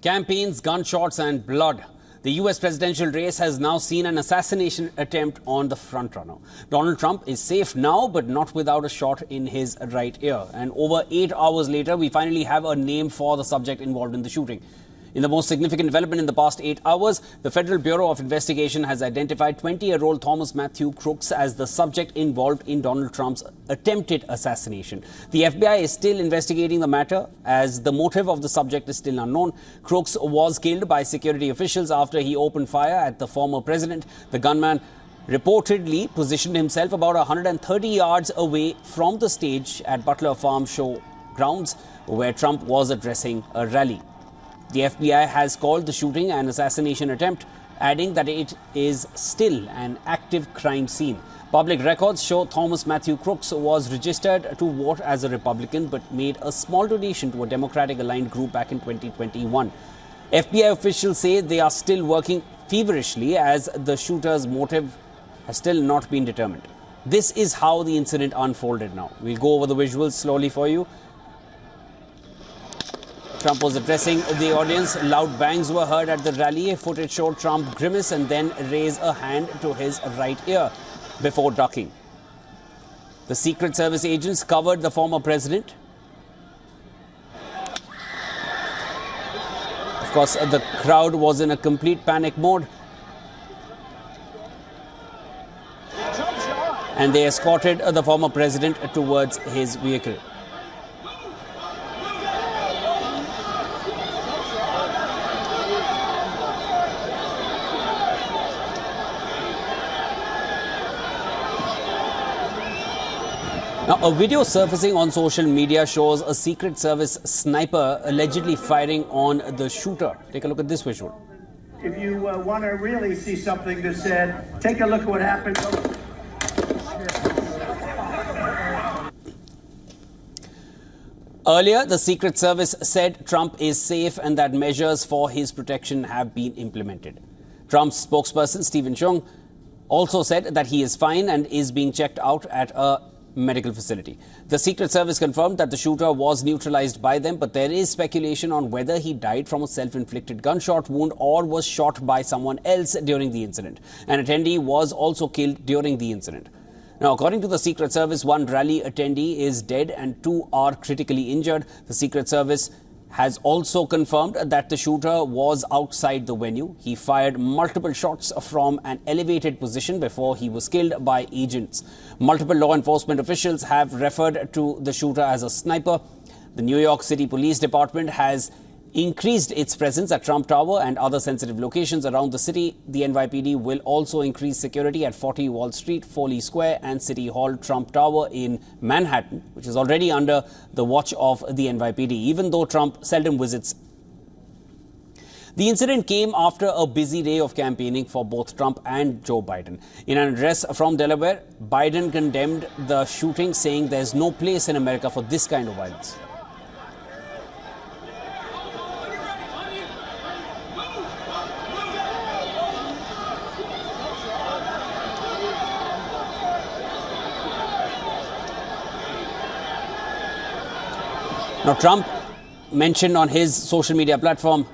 Campaigns, gunshots and blood. The US presidential race has now seen an assassination attempt on the frontrunner. Donald Trump is safe now, but not without a shot in his right ear. And over 8 hours later, we finally have a name for the subject involved in the shooting. In the most significant development in the past 8 hours, the Federal Bureau of Investigation has identified 20-year-old Thomas Matthew Crooks as the subject involved in Donald Trump's attempted assassination. The FBI is still investigating the matter as the motive of the subject is still unknown. Crooks was killed by security officials after he opened fire at the former president. The gunman reportedly positioned himself about 130 yards away from the stage at Butler Farm Show grounds where Trump was addressing a rally. The FBI has called the shooting an assassination attempt, adding that it is still an active crime scene. Public records show Thomas Matthew Crooks was registered to vote as a Republican but made a small donation to a Democratic-aligned group back in 2021. FBI officials say they are still working feverishly as the shooter's motive has still not been determined. This is how the incident unfolded now. We'll go over the visuals slowly for you. Trump was addressing the audience. Loud bangs were heard at the rally. Footage showed Trump grimace and then raise a hand to his right ear before ducking. The Secret Service agents covered the former president. Of course, the crowd was in a complete panic mode. And they escorted the former president towards his vehicle. Now, a video surfacing on social media shows a Secret Service sniper allegedly firing on the shooter. Take a look at this visual. If you want to really see something that's said, take a look at what happened. Earlier, the Secret Service said Trump is safe and that measures for his protection have been implemented. Trump's spokesperson, Stephen Chung, also said that he is fine and is being checked out at a medical facility. The Secret Service confirmed that the shooter was neutralized by them, but there is speculation on whether he died from a self-inflicted gunshot wound or was shot by someone else during the incident. An attendee was also killed during the incident. Now, according to the Secret Service, one rally attendee is dead and 2 are critically injured. The Secret Service has also confirmed that the shooter was outside the venue. He fired multiple shots from an elevated position before he was killed by agents. Multiple law enforcement officials have referred to the shooter as a sniper. The New York City Police Department has increased its presence at Trump Tower and other sensitive locations around the city. The NYPD will also increase security at 40 Wall Street, Foley Square and City Hall Trump Tower in Manhattan, which is already under the watch of the NYPD, even though Trump seldom visits. The incident came after a busy day of campaigning for both Trump and Joe Biden. In an address from Delaware, Biden condemned the shooting, saying there's no place in America for this kind of violence. Now, Trump mentioned on his social media platform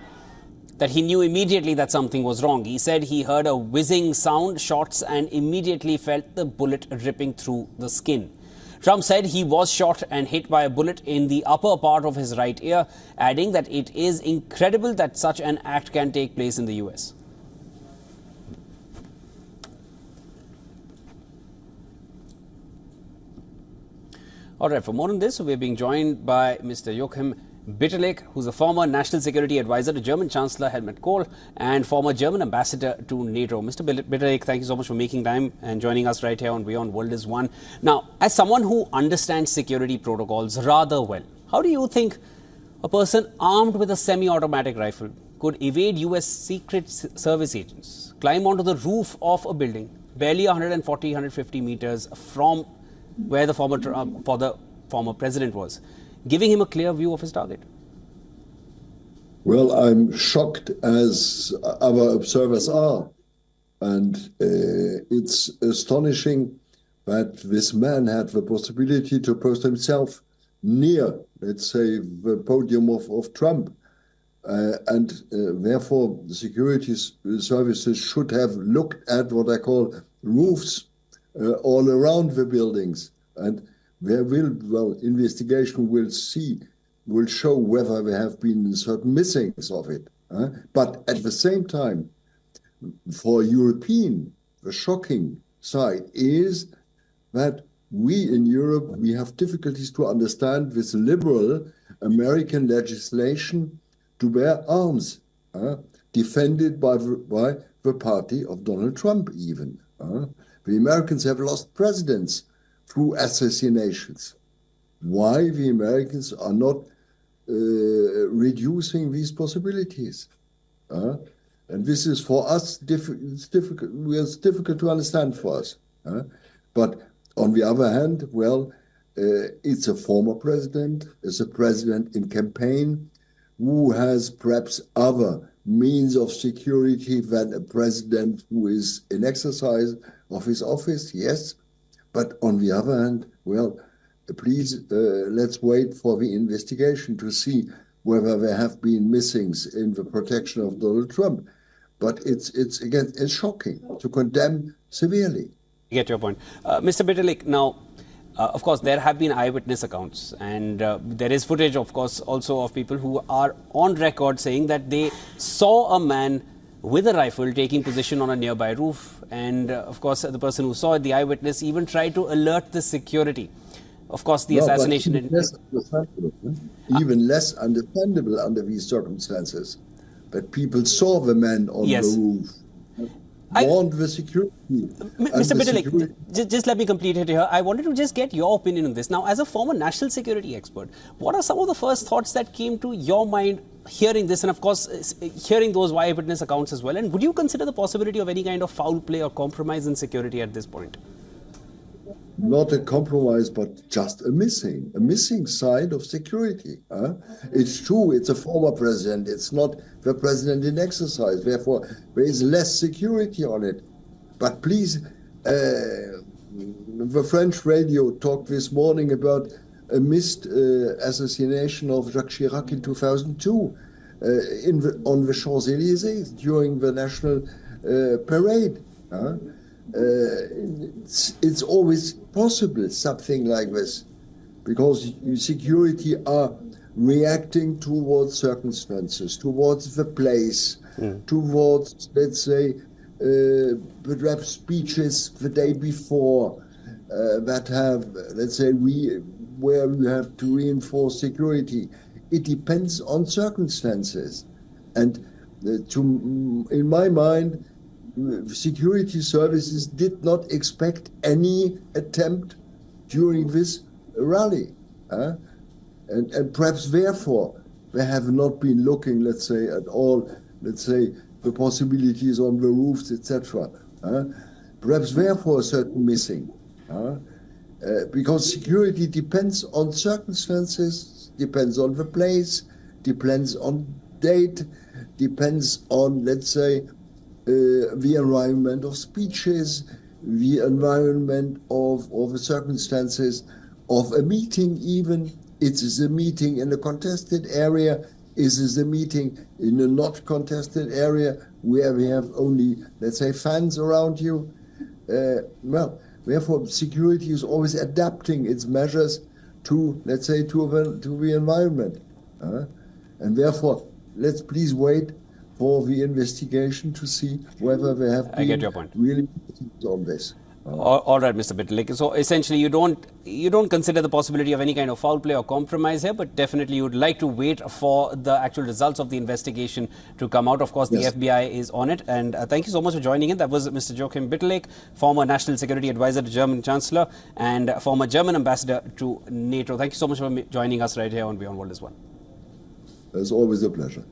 that he knew immediately that something was wrong. He said he heard a whizzing sound, shots, and immediately felt the bullet ripping through the skin. Trump said he was shot and hit by a bullet in the upper part of his right ear, adding that it is incredible that such an act can take place in the US. All right, for more on this, we're being joined by Mr. Joachim Bitterlich, who's a former National Security Advisor to German Chancellor Helmut Kohl and former German Ambassador to NATO. Mr. Bitterlich, thank you so much for making time and joining us right here on WION World is One. Now, as someone who understands security protocols rather well, how do you think a person armed with a semi-automatic rifle could evade US Secret Service agents, climb onto the roof of a building barely 140, 150 meters from where the former president was, giving him a clear view of his target? Well, I'm shocked, as our observers are. And it's astonishing that this man had the possibility to post himself near, let's say, the podium of Trump. Therefore, the security services should have looked at what I call roofs all around the buildings, and investigation will show whether there have been certain missings of it. But at the same time, for European, the shocking side is that we in Europe, we have difficulties to understand this liberal American legislation to bear arms, defended by the party of Donald Trump even. The Americans have lost presidents through assassinations. Why the Americans are not reducing these possibilities? And this is for us, it's difficult to understand for us. But on the other hand, well, it's a former president, it's a president in campaign who has perhaps other means of security than a president who is in exercise of his office, yes. But on the other hand, well, please, let's wait for the investigation to see whether there have been missings in the protection of Donald Trump. But it's shocking to condemn severely. I get your point. Mr. Bitterlich, now, of course, there have been eyewitness accounts, and there is footage, of course, also of people who are on record saying that they saw a man with a rifle taking position on a nearby roof. And, of course, the person who saw it, the eyewitness, even tried to alert the security. Of course, the assassination... Even less understandable under these circumstances. But people saw the man on the roof. Warned the security. Mr. Bitterlich, just let me complete it here. I wanted to just get your opinion on this. Now, as a former national security expert, what are some of the first thoughts that came to your mind hearing this, and of course, hearing those eyewitness accounts as well? And would you consider the possibility of any kind of foul play or compromise in security at this point? Not a compromise, but just a missing side of security. It's true, it's a former president, it's not the president in exercise, therefore there is less security on it. But please, the French radio talked this morning about a missed assassination of Jacques Chirac in 2002 on the Champs-Élysées during the national parade. It's always possible, something like this, because security are reacting towards circumstances, towards the place, towards, let's say, perhaps speeches the day before that have, let's say, where we have to reinforce security. It depends on circumstances. And in my mind, security services did not expect any attempt during this rally. And perhaps therefore they have not been looking, let's say, at all, let's say, the possibilities on the roofs, etc. Perhaps therefore a certain missing. Because security depends on circumstances, depends on the place, depends on date, depends on, let's say, the environment of speeches, the environment of the circumstances of a meeting even. It is a meeting in a contested area. Is it a meeting in a not contested area where we have only, let's say, fans around you? Well, therefore, security is always adapting its measures to, let's say, to the environment. And therefore, let's please wait for the investigation to see whether there have been really on this. All right, Mr. Bitterlich. So essentially, you don't consider the possibility of any kind of foul play or compromise here, but definitely you would like to wait for the actual results of the investigation to come out. Of course, the FBI is on it. And thank you so much for joining in. That was Mr. Joachim Bitterlich, former National Security Advisor to German Chancellor and former German Ambassador to NATO. Thank you so much for joining us right here on WION World as well. It's always a pleasure.